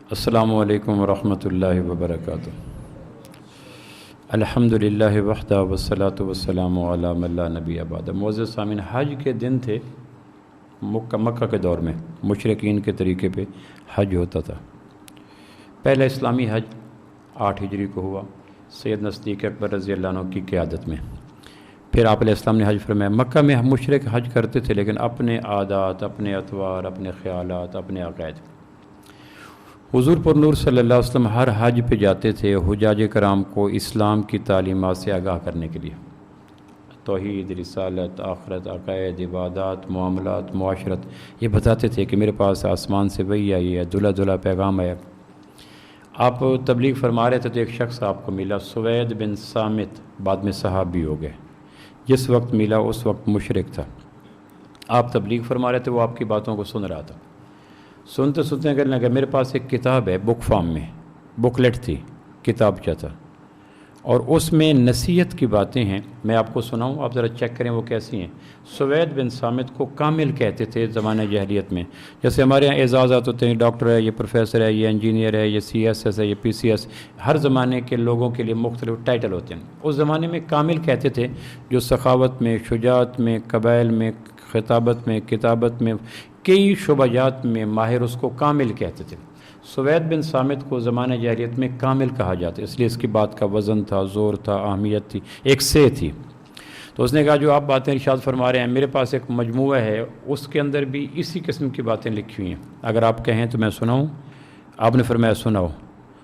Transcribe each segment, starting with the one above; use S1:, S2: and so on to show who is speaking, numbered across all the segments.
S1: السلام علیکم ورحمۃ اللہ وبرکاتہ۔ الحمدللہ وحدہ والصلاۃ والسلام علی من لا نبی بعدہ۔ معزز سامعین، حج کے دن تھے مکہ کے دور میں، مشرکین کے طریقے پہ حج ہوتا تھا۔ پہلا اسلامی حج 8 ہجری کو ہوا سیدنا صدیق اکبر رضی اللہ عنہ کی قیادت میں۔ پھر آپ علیہ السلام نے حج فرمایا۔ مکہ میں مشرک حج کرتے تھے لیکن اپنے عادات، اپنے اطوار، اپنے خیالات، اپنے عقائد۔ حضور پر نور صلی اللہ علیہ وسلم ہر حج پہ جاتے تھے حجاج کرام کو اسلام کی تعلیمات سے آگاہ کرنے کے لیے، توحید، رسالت، آخرت، عقائد، عبادات، معاملات، معاشرت، یہ بتاتے تھے کہ میرے پاس آسمان سے وحی آئی ہے، دلہا دلہا پیغام آیا۔ آپ تبلیغ فرما رہے تھے تو ایک شخص آپ کو ملا، سوید بن صامت، بعد میں صحابی ہو گئے۔ جس وقت ملا اس وقت مشرک تھا۔ آپ تبلیغ فرما رہے تھے، وہ آپ کی باتوں کو سن رہا تھا۔ سنتے سنتے کہنے لگا میرے پاس ایک کتاب ہے، بک فارم میں، بکلیٹ تھی، کتابچہ تھا، اور اس میں نصیحت کی باتیں ہیں، میں آپ کو سناؤں، آپ ذرا چیک کریں وہ کیسی ہیں۔ سوید بن صامت کو کامل کہتے تھے زمانہ جاہلیت میں، جیسے ہمارے یہاں اعزازات ہوتے ہیں، ڈاکٹر ہے، یہ پروفیسر ہے، یہ انجینئر ہے، یہ سی ایس ایس ہے، یہ پی سی ایس، ہر زمانے کے لوگوں کے لیے مختلف ٹائٹل ہوتے ہیں۔ اس زمانے میں کامل کہتے تھے جو سخاوت میں، شجاعت میں، قبائل میں، خطابت میں، کتابت میں، کئی شعبات میں ماہر، اس کو کامل کہتے تھے۔ سوید بن صامت کو زمانہ جاہلیت میں کامل کہا جاتا ہے، اس لیے اس کی بات کا وزن تھا، زور تھا، اہمیت تھی، ایک سے تھی۔ تو اس نے کہا جو آپ باتیں ارشاد فرما رہے ہیں، میرے پاس ایک مجموعہ ہے، اس کے اندر بھی اسی قسم کی باتیں لکھی ہوئی ہیں، اگر آپ کہیں تو میں سناؤں۔ آپ نے فرمایا سناؤ۔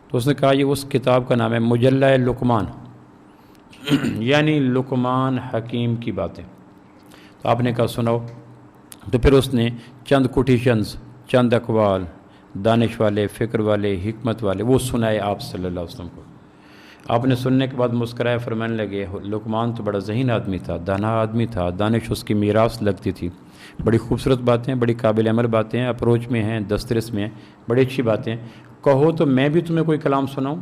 S1: تو اس نے کہا یہ اس کتاب کا نام ہے مجلہ لقمان، یعنی لقمان حکیم کی باتیں۔ تو آپ نے کہا سناؤ۔ تو پھر اس نے چند کوٹیشنز، چند اقوال، دانش والے، فکر والے، حکمت والے، وہ سنائے آپ صلی اللہ علیہ وسلم کو۔ آپ نے سننے کے بعد مسکرائے، فرمانے لگے لقمان تو بڑا ذہین آدمی تھا، دانا آدمی تھا، دانش اس کی میراث لگتی تھی، بڑی خوبصورت باتیں، بڑی قابل عمل باتیں ہیں، اپروچ میں ہیں، دسترس میں ہیں، بڑی اچھی باتیں، کہو تو میں بھی تمہیں کوئی کلام سناؤں۔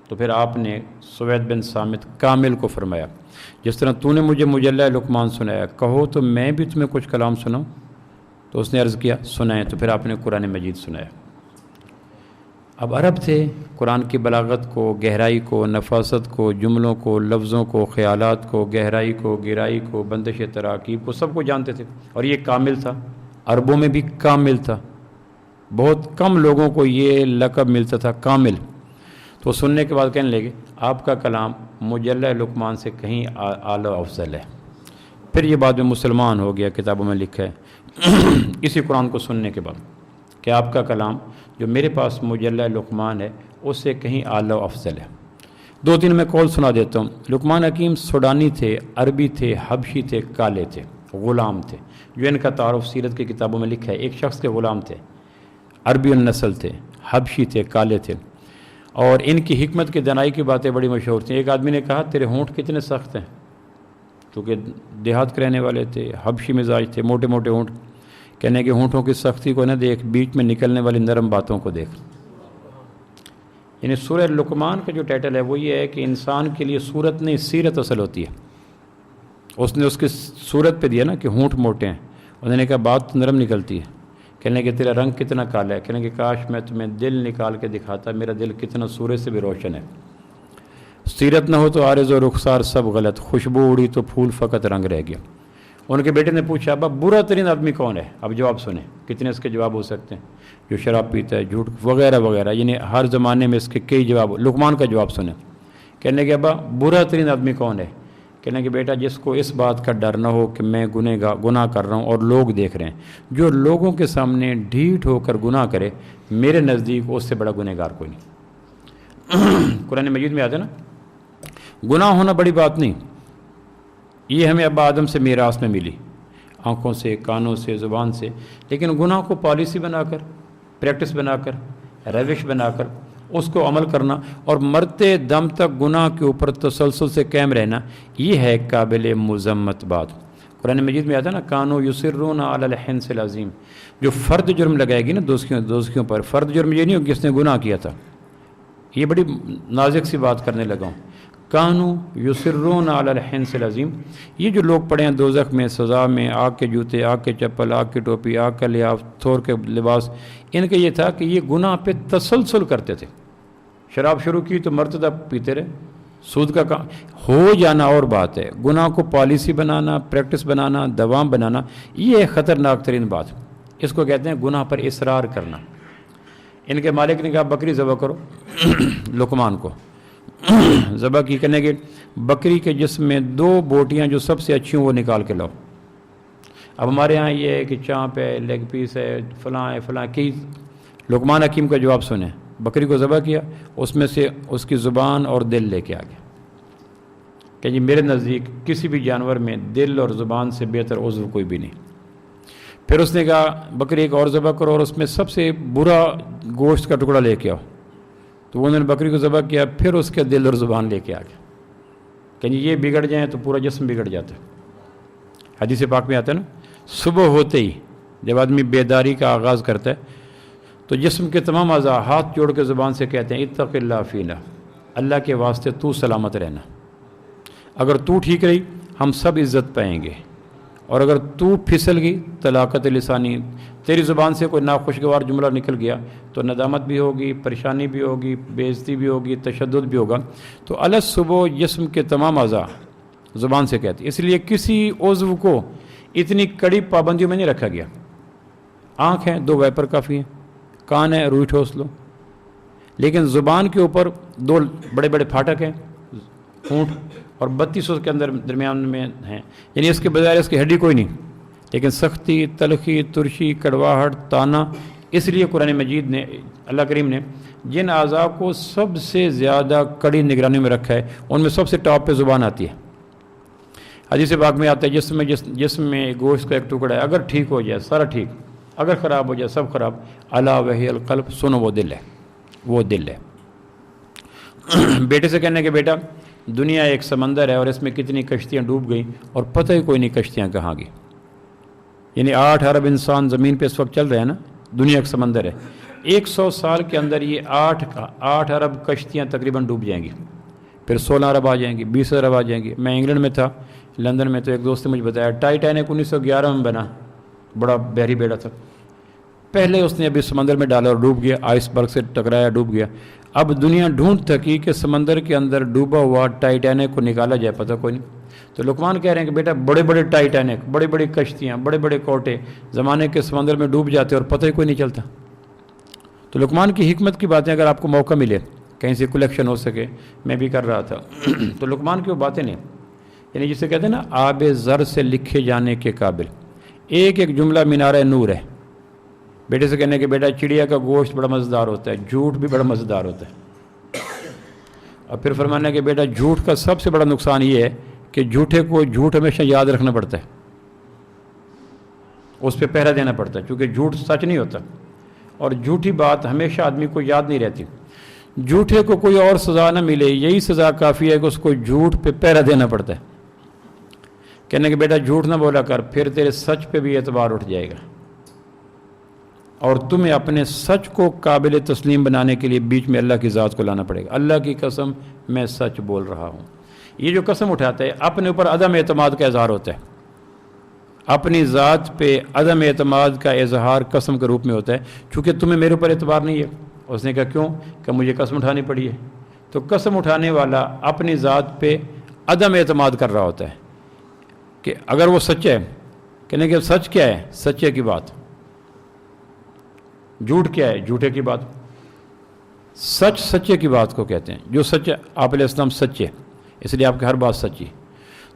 S1: تو پھر آپ نے سوید بن صامت کامل کو فرمایا جس طرح تو نے مجھے مجلہ لقمان سنایا، کہو تو میں بھی تمہیں کچھ کلام سناؤں۔ تو اس نے عرض کیا سنائیں۔ تو پھر آپ نے قرآن مجید سنایا۔ اب عرب تھے، قرآن کی بلاغت کو، گہرائی کو، نفاست کو، جملوں کو، لفظوں کو، خیالات کو، گہرائی کو، گہرائی کو، بندش تراکیب کو، سب کو جانتے تھے، اور یہ کامل تھا، عربوں میں بھی کامل تھا، بہت کم لوگوں کو یہ لقب ملتا تھا کامل۔ تو سننے کے بعد کہنے لگے آپ کا کلام مجلہ لقمان سے کہیں اعلی و افضل ہے۔ پھر یہ بعد میں مسلمان ہو گیا، کتابوں میں لکھا ہے اسی قرآن کو سننے کے بعد کہ آپ کا کلام جو میرے پاس مجلہ لقمان ہے اس سے کہیں اعلی و افضل ہے۔ 2-3 میں قول سنا دیتا ہوں۔ لقمان حکیم سوڈانی تھے، عربی تھے، حبشی تھے، کالے تھے، غلام تھے، جو ان کا تعارف سیرت کی کتابوں میں لکھا ہے۔ ایک شخص کے غلام تھے، عربی النسل تھے، حبشی تھے، کالے تھے، اور ان کی حکمت کی دانائی کی باتیں بڑی مشہور تھیں۔ ایک آدمی نے کہا تیرے ہونٹ کتنے سخت ہیں، کیونکہ دیہات کے رہنے والے تھے، حبشی مزاج تھے، موٹے موٹے ہونٹ۔ کہنے کہ ہونٹوں کی سختی کو نہ دیکھ، بیچ میں نکلنے والی نرم باتوں کو دیکھ۔ یعنی سورہ لقمان کا جو ٹائٹل ہے وہ یہ ہے کہ انسان کے لیے صورت نہیں، سیرت اصل ہوتی ہے۔ اس نے اس کی صورت پہ دیا نا کہ ہونٹ موٹے ہیں، انہوں نے کہا بات نرم نکلتی ہے۔ کہنے کہ تیرا رنگ کتنا کالا ہے، کہنے کہ کاش میں تمہیں دل نکال کے دکھاتا، میرا دل کتنا سورج سے بھی روشن ہے۔ سیرت نہ ہو تو عارض و رخسار سب غلط، خوشبو اڑی تو پھول فقط رنگ رہ گیا۔ ان کے بیٹے نے پوچھا ابا برا ترین آدمی کون ہے؟ اب جواب سنیں، کتنے اس کے جواب ہو سکتے ہیں۔ جو شراب پیتا ہے، جھوٹ وغیرہ وغیرہ، یعنی ہر زمانے میں اس کے کئی جواب۔ لقمان کا جواب سنیں۔ کہنے کہ ابا برا ترین آدمی کون ہے؟ کہنے کہ بیٹا جس کو اس بات کا ڈر نہ ہو کہ میں گناہ کر رہا ہوں اور لوگ دیکھ رہے ہیں۔ جو لوگوں کے سامنے ڈھیٹ ہو کر گناہ کرے، میرے نزدیک اس سے بڑا گنہگار کوئی نہیں۔ قرآن مجید میں آتا ہے نا، گناہ ہونا بڑی بات نہیں، یہ ہمیں ابا آدم سے میراث میں ملی، آنکھوں سے، کانوں سے، زبان سے، لیکن گناہ کو پالیسی بنا کر، پریکٹس بنا کر، روش بنا کر اس کو عمل کرنا اور مرتے دم تک گناہ کے اوپر تسلسل سے قائم رہنا، یہ ہے قابل مذمت بات۔ قرآن مجید میں آتا ہے نا کانو یسرون علی الحنث العظیم، جو فرد جرم لگائے گی نا دوستیوں پر، فرد جرم یہ نہیں ہو کہ اس نے گناہ کیا تھا، یہ بڑی نازک سی بات کرنے لگا ہوں۔ کانو یسرون علی الحنث العظیم، یہ جو لوگ پڑے ہیں دوزخ میں، سزا میں، آگ کے جوتے، آگ کے چپل، آگ کی ٹوپی، آگ کا لحاف، تھور کے لباس، ان کا یہ تھا کہ یہ گناہ پہ تسلسل کرتے تھے۔ شراب شروع کی تو مرتدہ پیتے رہے، سود کا کام ہو جانا اور بات ہے، گناہ کو پالیسی بنانا، پریکٹس بنانا، دوام بنانا، یہ ایک خطرناک ترین بات، اس کو کہتے ہیں گناہ پر اصرار کرنا۔ ان کے مالک نے کہا بکری ذبح کرو لقمان کو، ذبح کی کرنے کے بکری کے جسم میں 2 بوٹیاں جو سب سے اچھی ہوں وہ نکال کے لاؤ۔ اب ہمارے ہاں یہ ہے کہ چانپ ہے، لیگ پیس ہے، فلاں ہے، فلاں کی۔ لقمان حکیم کا جواب سنیں، بکری کو ذبح کیا، اس میں سے اس کی زبان اور دل لے کے آ گیا کہ جی میرے نزدیک کسی بھی جانور میں دل اور زبان سے بہتر عضو کوئی بھی نہیں۔ پھر اس نے کہا بکری ایک اور ذبح کرو اور اس میں سب سے برا گوشت کا ٹکڑا لے کے آؤ، تو انہوں نے بکری کو ذبح کیا، پھر اس کے دل اور زبان لے کے آ گیا کہ جی یہ بگڑ جائیں تو پورا جسم بگڑ جاتا ہے۔ حدیث پاک میں آتا ہے نا، صبح ہوتے ہی جب آدمی بیداری کا آغاز کرتا ہے تو جسم کے تمام اعضاء ہاتھ جوڑ کے زبان سے کہتے ہیں اتق اللہ فینا، اللہ کے واسطے تو سلامت رہنا، اگر تو ٹھیک رہی ہم سب عزت پائیں گے، اور اگر تو پھسل گئی طلاقت لسانی، تیری زبان سے کوئی ناخوشگوار جملہ نکل گیا تو ندامت بھی ہوگی، پریشانی بھی ہوگی، بے عزتی بھی ہوگی، تشدد بھی ہوگا۔ تو الگ صبح جسم کے تمام اعضاء زبان سے کہتے ہیں، اس لیے کسی عضو کو اتنی کڑی پابندیوں میں نہیں رکھا گیا۔ آنکھ ہیں 2 وائپر کافی ہیں، کان ہے روئی ٹھوس لو، لیکن زبان کے اوپر 2 بڑے بڑے پھاٹک ہیں، ہونٹ، اور 32 کے اندر درمیان میں ہیں، یعنی اس کے بظاہر اس کی ہڈی کوئی نہیں، لیکن سختی، تلخی، ترشی، کڑواہٹ، تانا، اس لیے قرآن مجید نے، اللہ کریم نے جن اعضاء کو سب سے زیادہ کڑی نگرانی میں رکھا ہے ان میں سب سے ٹاپ پہ زبان آتی ہے۔ حدیث پاک میں آتا ہے جسم میں گوشت کا ایک ٹکڑا ہے، اگر ٹھیک ہو جائے سارا ٹھیک، اگر خراب ہو جائے سب خراب، الا وہی القلب، سنو وہ دل ہے، وہ دل ہے۔ بیٹے سے کہنے کہ بیٹا دنیا ایک سمندر ہے اور اس میں کتنی کشتیاں ڈوب گئیں اور پتہ ہی کوئی نہیں کشتیاں کہاں گئی، یعنی 8 ارب انسان زمین پہ اس وقت چل رہے ہیں نا، دنیا ایک سمندر ہے، 100 سال کے اندر یہ 8 ارب کشتیاں تقریباً ڈوب جائیں گی، پھر 16 ارب آ جائیں گی، 20 ارب آ جائیں گی۔ میں انگلینڈ میں تھا، لندن میں، تو ایک دوست نے مجھے بتایا ٹائٹینک 1911 میں بنا، بڑا بحری بیڑا تھا، پہلے اس نے ابھی سمندر میں ڈالا اور ڈوب گیا، آئس برگ سے ٹکرایا ڈوب گیا۔ اب دنیا ڈھونڈ تھکی کہ سمندر کے اندر ڈوبا ہوا ٹائٹینک کو نکالا جائے، پتہ کوئی نہیں۔ تو لقمان کہہ رہے ہیں کہ بیٹا بڑے بڑے ٹائٹینک، بڑے بڑی کشتیاں، بڑے بڑے کوٹے زمانے کے سمندر میں ڈوب جاتے اور پتہ ہی کوئی نہیں چلتا۔ تو لقمان کی حکمت کی باتیں اگر آپ کو موقع ملے کہیں سے کلیکشن ہو سکے، میں بھی کر رہا تھا تو لقمان کی وہ باتیں نہیں، یعنی جسے کہتے ہیں نا آب زر سے لکھے جانے کے قابل، ایک ایک جملہ مینار نور ہے۔ بیٹے سے کہنے کہ بیٹا چڑیا کا گوشت بڑا مزیدار ہوتا ہے، جھوٹ بھی بڑا مزیدار ہوتا ہے، اور پھر فرمانا کہ بیٹا جھوٹ کا سب سے بڑا نقصان یہ ہے کہ جھوٹے کو جھوٹ ہمیشہ یاد رکھنا پڑتا ہے، اس پہ پہرا دینا پڑتا ہے، کیونکہ جھوٹ سچ نہیں ہوتا اور جھوٹی بات ہمیشہ آدمی کو یاد نہیں رہتی۔ جھوٹے کو کوئی اور سزا نہ ملے، یہی سزا کافی ہے کہ اس کو جھوٹ پہ پہرا دینا پڑتا ہے۔ کہنے کہ بیٹا جھوٹ نہ بولا کر، پھر تیرے سچ پہ بھی اعتبار اٹھ جائے گا، اور تمہیں اپنے سچ کو قابل تسلیم بنانے کے لیے بیچ میں اللہ کی ذات کو لانا پڑے گا۔ اللہ کی قسم میں سچ بول رہا ہوں، یہ جو قسم اٹھاتا ہے اپنے اوپر عدم اعتماد کا اظہار ہوتا ہے، اپنی ذات پہ عدم اعتماد کا اظہار قسم کے روپ میں ہوتا ہے، چونکہ تمہیں میرے اوپر اعتبار نہیں ہے۔ اس نے کہا کیوں؟ کہ مجھے قسم اٹھانی پڑی ہے۔ تو قسم اٹھانے والا اپنی ذات پہ عدم اعتماد کر رہا ہوتا ہے کہ اگر وہ سچ ہے، کہنے کہ سچ کیا ہے؟ سچے کی بات۔ جھوٹ کیا ہے؟ جھوٹے کی بات۔ سچ سچے کی بات کو کہتے ہیں، جو سچ ہے آپ علیہ السلام سچے، اس لیے آپ کی ہر بات سچی۔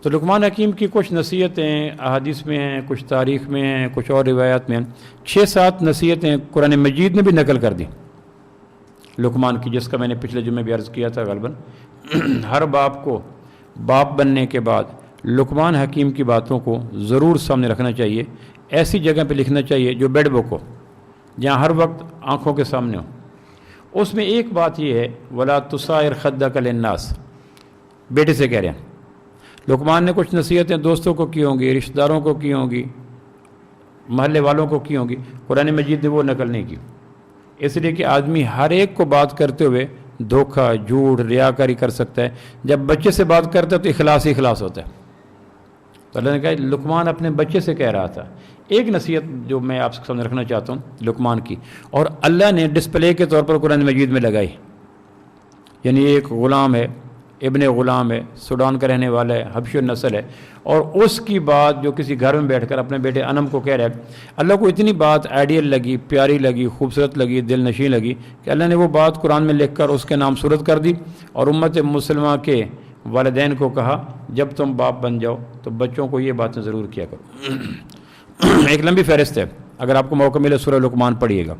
S1: تو لقمان حکیم کی کچھ نصیحتیں احادیث میں ہیں، کچھ تاریخ میں ہیں، کچھ اور روایات میں ہیں، 6-7 نصیحتیں قرآن مجید نے بھی نقل کر دی لقمان کی، جس کا میں نے پچھلے جمعے بھی عرض کیا تھا غالباً۔ ہر باپ کو باپ بننے کے بعد لقمان حکیم کی باتوں کو ضرور سامنے رکھنا چاہیے، ایسی جگہ پہ لکھنا چاہیے جو بیڈ بک ہو، جہاں ہر وقت آنکھوں کے سامنے ہو۔ اس میں ایک بات یہ ہے وَلَا تُصَائِرْ خَدَّكَ لِلنَّاسِ، بیٹے سے کہہ رہے ہیں۔ لقمان نے کچھ نصیحتیں دوستوں کو کی ہوں گی، رشتہ داروں کو کی ہوں گی، محلے والوں کو کی ہوں گی، قرآن مجید نے وہ نقل نہیں کی، اس لیے کہ آدمی ہر ایک کو بات کرتے ہوئے دھوکہ جھوٹ ریاکاری کر سکتا ہے. جب بچے سے بات کرتا ہے تو اخلاص ہی اخلاص ہوتا ہے. تو اللہ نے کہا لقمان اپنے بچے سے کہہ رہا تھا. ایک نصیحت جو میں آپ کے سامنے رکھنا چاہتا ہوں لقمان کی، اور اللہ نے ڈسپلے کے طور پر قرآن مجید میں لگائی. یعنی ایک غلام ہے، ابن غلام ہے، سوڈان کا رہنے والا ہے، حبشی النسل ہے، اور اس کی بات جو کسی گھر میں بیٹھ کر اپنے بیٹے انم کو کہہ رہا ہے، اللہ کو اتنی بات آئیڈیل لگی، پیاری لگی، خوبصورت لگی، دل نشین لگی کہ اللہ نے وہ بات قرآن میں لکھ کر اس کے نام صورت کر دی، اور امت مسلمہ کے والدین کو کہا جب تم باپ بن جاؤ تو بچوں کو یہ باتیں ضرور کیا کرو. ایک لمبی فہرست ہے، اگر آپ کو موقع ملے سورہ لقمان پڑھیے گا.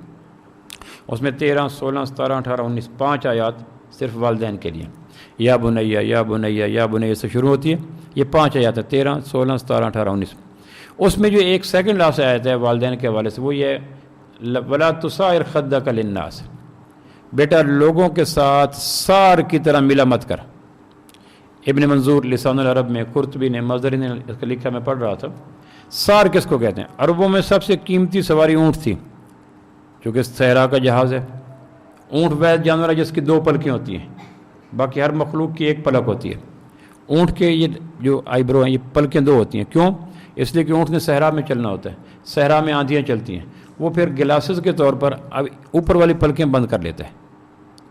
S1: اس میں 13، 16، 17، 18، 19 5 آیات صرف والدین کے لیے. یا بنیا یا بنیا یا بنیا سے شروع ہوتی ہے. یہ 5 آیات ہے، 13، 16، 17، 18، 19. اس میں جو ایک سیکنڈ لاسٹ آیت ہے والدین کے حوالے سے، وہ یہ ولا تصائر خدک للناس، بیٹا لوگوں کے ساتھ سار کی طرح ملا مت کر. ابن منظور لسان العرب میں، قرطبی نے، مظہری نے اس کا لکھا، میں پڑھ رہا تھا. سار کس کو کہتے ہیں؟ عربوں میں سب سے قیمتی سواری اونٹ تھی، چونکہ صحرا کا جہاز ہے. اونٹ ویسے جانور ہے جس کی 2 پلکیں ہوتی ہیں، باقی ہر مخلوق کی 1 پلک ہوتی ہے. اونٹ کے یہ جو آئیبرو ہیں، یہ پلکیں 2 ہوتی ہیں. کیوں؟ اس لیے کہ اونٹ نے صحرا میں چلنا ہوتا ہے، صحرا میں آندھیاں چلتی ہیں. وہ پھر گلاسز کے طور پر اب اوپر والی پلکیں بند کر لیتا ہے،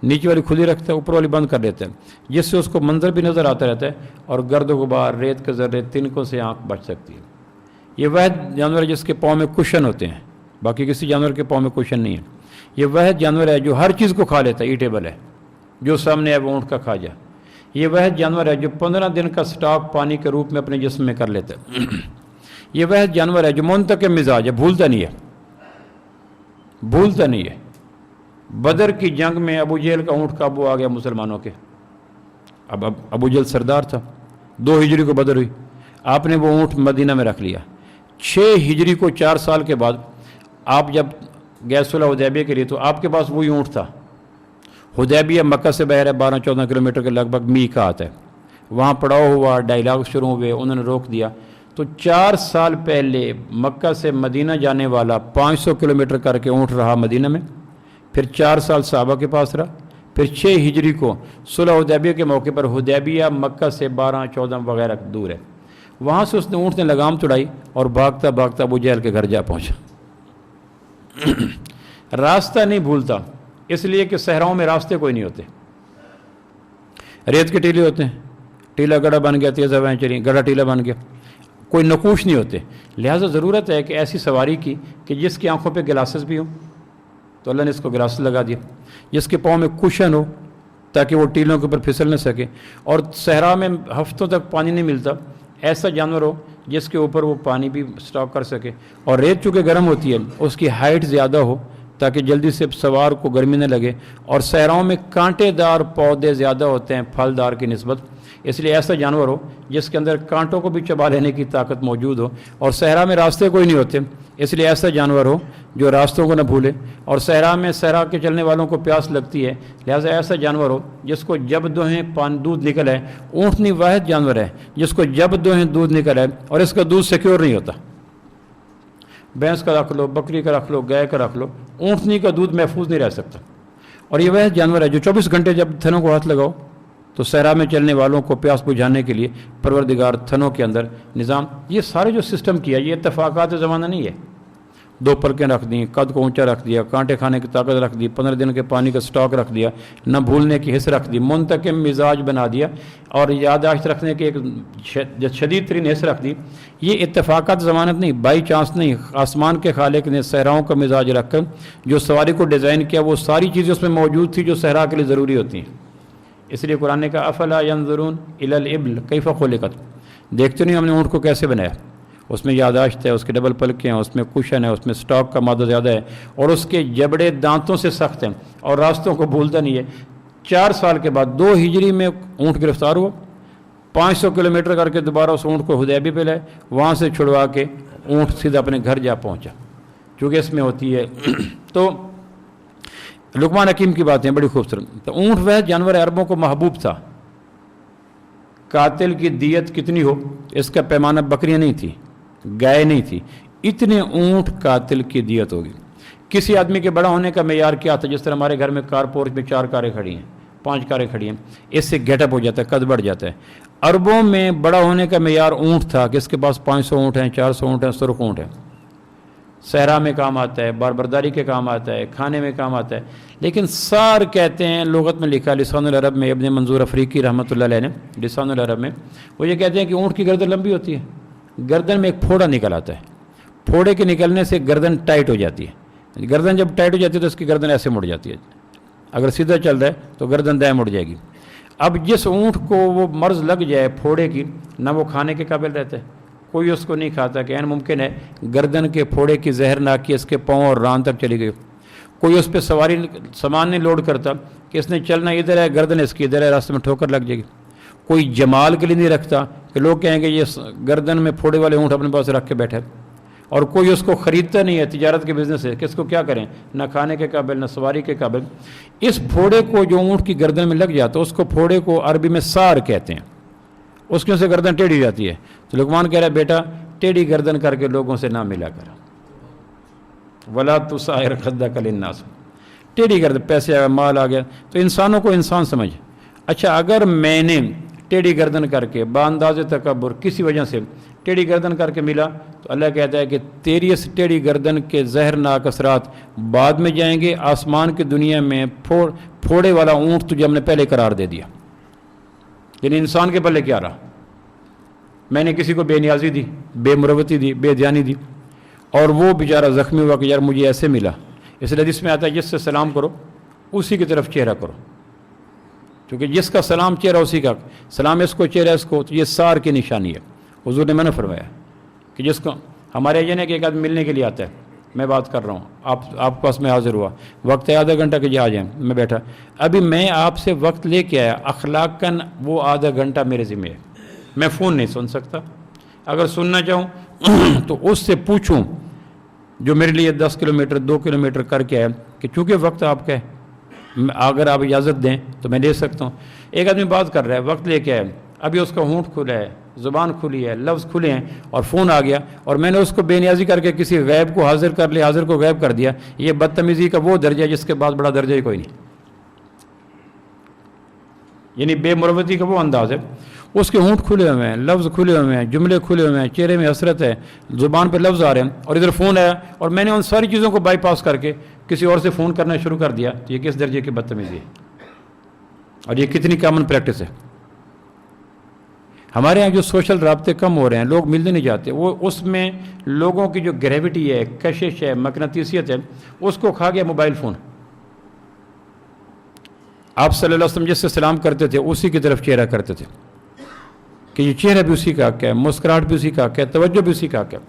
S1: نیچے والی کھلی رکھتا ہے، اوپر والی بند کر دیتا ہے، جس سے اس کو منظر بھی نظر آتا رہتا ہے، اور گرد و غبار، ریت کے ذرے، تنکوں سے آنکھ بچ سکتی ہے. یہ وہ جانور ہے جس کے پاؤں میں کشن ہوتے ہیں، باقی کسی جانور کے پاؤں میں کشن نہیں ہے. یہ وہ جانور ہے جو ہر چیز کو کھا لیتا ہے، ایٹیبل ہے، جو سامنے ہے وہ اونٹ کا کھا جائے. یہ وہ جانور ہے جو 15 دن کا سٹاک پانی کے روپ میں اپنے جسم میں کر لیتا ہے. یہ وہ جانور ہے جو منتقم مزاج ہے، بھولتا نہیں ہے، بھولتا نہیں ہے. بدر کی جنگ میں ابو جہل کا اونٹ قابو آ گیا مسلمانوں کے. اب ابو جہل سردار تھا، 2 ہجری کو بدر ہوئی، آپ نے وہ اونٹ مدینہ میں رکھ لیا. 6 ہجری کو 4 سال کے بعد آپ جب گئے صلح حدیبیہ کے لیے تو آپ کے پاس وہی اونٹ تھا. حدیبیہ مکہ سے باہر ہے، 12-14 کلومیٹر کے لگ بھگ میقات ہے. وہاں پڑاؤ ہوا، ڈائلاگ شروع ہوئے، انہوں نے روک دیا. تو 4 سال پہلے مکہ سے مدینہ جانے والا 500 کلومیٹر کر کے اونٹ رہا مدینہ میں، پھر 4 سال صحابہ کے پاس رہا، پھر 6 ہجری کو صلح حدیبیہ کے موقع پر، حدیبیہ مکہ سے 12-14 وغیرہ دور ہے، وہاں سے اس نے اونٹ نے لگام توڑائی اور بھاگتا بھاگتا ابو جہل کے گھر جا پہنچا. راستہ نہیں بھولتا، اس لیے کہ صحراؤں میں راستے کوئی نہیں ہوتے، ریت کے ٹیلے ہوتے ہیں. ٹیلا گڑھا بن گیا، تیز ہوائیں چلیں، گڑھا ٹیلا بن گیا، کوئی نقوش نہیں ہوتے. لہٰذا ضرورت ہے کہ ایسی سواری کی کہ جس کی آنکھوں پہ گلاسز بھی ہوں، تو اللہ نے اس کو گلاسز لگا دیا. جس کے پاؤں میں کشن ہو تاکہ وہ ٹیلوں کے اوپر پھسل نہ سکے، اور صحرا میں ہفتوں تک پانی نہیں ملتا، ایسا جانور ہو جس کے اوپر وہ پانی بھی سٹاک کر سکے. اور ریت چونکہ گرم ہوتی ہے، اس کی ہائٹ زیادہ ہو تاکہ جلدی سے سوار کو گرمی نہ لگے. اور صحراؤں میں کانٹے دار پودے زیادہ ہوتے ہیں پھلدار کی نسبت، اس لیے ایسا جانور ہو جس کے اندر کانٹوں کو بھی چبا لینے کی طاقت موجود ہو. اور صحرا میں راستے کوئی نہیں ہوتے، اس لیے ایسا جانور ہو جو راستوں کو نہ بھولے. اور صحرا میں صحرا کے چلنے والوں کو پیاس لگتی ہے، لہٰذا ایسا جانور ہو جس کو جب دوہیں دودھ نکل ہے. اونٹنی واحد جانور ہے جس کو جب دوہیں دودھ نکل ہے اور اس کا دودھ سیکیور نہیں ہوتا. بھینس کا رکھ لو، بکری کا رکھ لو، گائے کا رکھ لو، اونٹنی کا دودھ محفوظ نہیں رہ سکتا. اور یہ وہ جانور ہے جو 24 گھنٹے جب تھنوں کو ہاتھ لگاؤ تو صحرا میں چلنے والوں کو پیاس بجھانے کے لیے پروردگار تھنوں کے اندر نظام، یہ سارے جو سسٹم کیا، یہ اتفاقات زمانہ نہیں ہے. 2 پلکیں رکھ دیں، قد کو اونچا رکھ دیا، کانٹے کھانے کی طاقت رکھ دی، 15 دن کے پانی کا سٹاک رکھ دیا، نہ بھولنے کی حص رکھ دی، منتقم مزاج بنا دیا، اور یادداشت رکھنے کی ایک شدید ترین حص رکھ دی. یہ اتفاقات ضمانت نہیں، بائی چانس نہیں. آسمان کے خالق نے صحراؤں کا مزاج رکھ کر جو سواری کو ڈیزائن کیا، وہ ساری چیزیں اس میں موجود تھی جو صحرا کے لیے ضروری ہوتی ہیں. اس لیے قرآن نے کہا افلا ینظرون الی الابل کیف خلقت، دیکھتے نہیں ہم نے اونٹ کو کیسے بنایا. اس میں یادداشت ہے، اس کے ڈبل پلکیں ہیں، اس میں کشن ہے، اس میں سٹاک کا مادہ زیادہ ہے، اور اس کے جبڑے دانتوں سے سخت ہیں، اور راستوں کو بھولتا نہیں ہے. 4 سال کے بعد 2 ہجری میں اونٹ گرفتار ہوا، 500 کلومیٹر کر کے دوبارہ اس اونٹ کو حدیبیہ پہ لائے، وہاں سے چھڑوا کے اونٹ سیدھا اپنے گھر جا پہنچا، چونکہ اس میں ہوتی ہے. تو لقمان حکیم کی باتیں بڑی خوبصورت. تو اونٹ وہ جانور عربوں کو محبوب تھا. قاتل کی دیت کتنی ہو اس کا پیمانہ بکریاں نہیں تھی، گائے نہیں تھی، اتنے اونٹ قاتل کی دیت ہوگی. کسی آدمی کے بڑا ہونے کا معیار کیا تھا؟ جس طرح ہمارے گھر میں کار پورچ میں 4 کاریں کھڑی ہیں، 5 کاریں کھڑی ہیں، اس سے گیٹ اپ ہو جاتا ہے، قد بڑھ جاتا ہے۔ عربوں میں بڑا ہونے کا معیار اونٹ تھا کہ اس کے پاس 500 اونٹ ہیں، 400 اونٹ ہیں، سرخ اونٹ ہیں، صحرا میں کام آتا ہے، بار برداری کے کام آتا ہے، کھانے میں کام آتا ہے۔ لیکن سار کہتے ہیں، لغت میں لکھا لسان العرب میں، ابن منظور افریقی رحمۃ اللہ علیہ نے لسان العرب میں، وہ یہ کہتے ہیں کہ اونٹ کی گردن لمبی ہوتی ہے، گردن میں ایک پھوڑا نکل آتا ہے، پھوڑے کے نکلنے سے گردن ٹائٹ ہو جاتی ہے، گردن جب ٹائٹ ہو جاتی ہے تو اس کی گردن ایسے مڑ جاتی ہے، اگر سیدھا چل رہا ہے تو گردن دائیں مڑ جائے گی۔ اب جس اونٹ کو وہ مرض لگ جائے پھوڑے کی، نہ وہ کھانے کے قابل رہتا ہے، کوئی اس کو نہیں کھاتا، کہ این ممکن ہے گردن کے پھوڑے کی زہر ناکی اس کے پاؤں اور ران تک چلی گئی، کوئی اس پہ سواری سامان نہیں لوڈ کرتا کہ اس نے چلنا ادھر ہے، گردن اس کی ادھر ہے، راستے میں ٹھوکر لگ جائے گی، کوئی جمال کے لیے نہیں رکھتا کہ لوگ کہیں گے یہ گردن میں پھوڑے والے اونٹ اپنے پاس رکھ کے بیٹھے، اور کوئی اس کو خریدتا نہیں ہے، تجارت کے بزنس ہے کہ اس کو کیا کریں، نہ کھانے کے قابل نہ سواری کے قابل۔ اس پھوڑے کو جو اونٹ کی گردن میں لگ جاتا ہے اس کو پھوڑے کو عربی میں سار کہتے ہیں، اس کی سے گردن ٹیڑھی جاتی ہے۔ تو لقمان کہہ رہا ہے بیٹا ٹیڑھی گردن کر کے لوگوں سے نہ ملا کر، ولا تصائر خدک للناس، ٹیڑھی گردن، پیسے آ مال آ گیا تو انسانوں کو انسان سمجھ۔ اچھا اگر میں نے ٹیڑھی گردن کر کے بانداز تکبر کسی وجہ سے ٹیڑھی گردن کر کے ملا تو اللہ کہتا ہے کہ تیری اس ٹیڑھی گردن کے زہرناک اثرات بعد میں جائیں گے، آسمان کی دنیا میں پھوڑے والا اونٹ تجھے ہم نے پہلے قرار دے دیا، یعنی انسان کے پلے کیا رہا، میں نے کسی کو بے نیازی دی، بے مروتی دی، بے دھیانی دی، اور وہ بیچارہ زخمی ہوا کہ یار مجھے ایسے ملا۔ اس لیے حدیث میں آتا ہے جس سے سلام کرو اسی کی طرف چہرہ کرو، کیونکہ جس کا سلام چہرہ اسی کا سلام، اس کو چہرہ اس کو، تو یہ سار کی نشانی ہے۔ حضور نے منع فرمایا کہ جس کو ہمارے یہ نہیں کہ ایک آدمی ملنے کے لیے آتا ہے، میں بات کر رہا ہوں، آپ کے پاس میں حاضر ہوا، وقت ہے آدھا گھنٹہ کہ جی آ جائیں، میں بیٹھا، ابھی میں آپ سے وقت لے کے آیا، اخلاقاً وہ آدھا گھنٹہ میرے ذمہ ہے، میں فون نہیں سن سکتا، اگر سننا چاہوں تو اس سے پوچھوں جو میرے لیے 10 کلومیٹر 2 کلومیٹر کر کے آئے کہ چونکہ وقت آپ کا ہے، اگر آپ اجازت دیں تو میں لے سکتا ہوں۔ ایک آدمی بات کر رہا ہے، وقت لے کے آئے، ابھی اس کا ہونٹ کھلا ہے، زبان کھلی ہے، لفظ کھلے ہیں، اور فون آ گیا اور میں نے اس کو بے نیازی کر کے کسی غیب کو حاضر کر لیا، حاضر کو غیب کر دیا، یہ بدتمیزی کا وہ درجہ ہے جس کے بعد بڑا درجہ ہی کوئی نہیں، یعنی بے مروتی کا وہ انداز ہے۔ اس کے ہونٹ کھلے ہوئے ہیں، لفظ کھلے ہوئے ہیں، جملے کھلے ہوئے ہیں، چہرے میں حسرت ہے، زبان پہ لفظ آ رہے ہیں، اور ادھر فون آیا اور میں نے ان ساری چیزوں کو بائی پاس کر کے کسی اور سے فون کرنا شروع کر دیا، تو یہ کس درجے کی بدتمیزی ہے، اور یہ کتنی کامن پریکٹس ہے۔ ہمارے ہاں جو سوشل رابطے کم ہو رہے ہیں، لوگ ملنے نہیں جاتے، وہ اس میں لوگوں کی جو گریوٹی ہے، کشش ہے، مقناطیسیت ہے، اس کو کھا گیا موبائل فون۔ آپ صلی اللہ علیہ وسلم جس سے سلام کرتے تھے اسی کی طرف چہرہ کرتے تھے، کہ یہ چہرہ بھی اسی کا حق ہے، مسکراہٹ بھی اسی کا حق ہے، توجہ بھی اسی کا حق ہے۔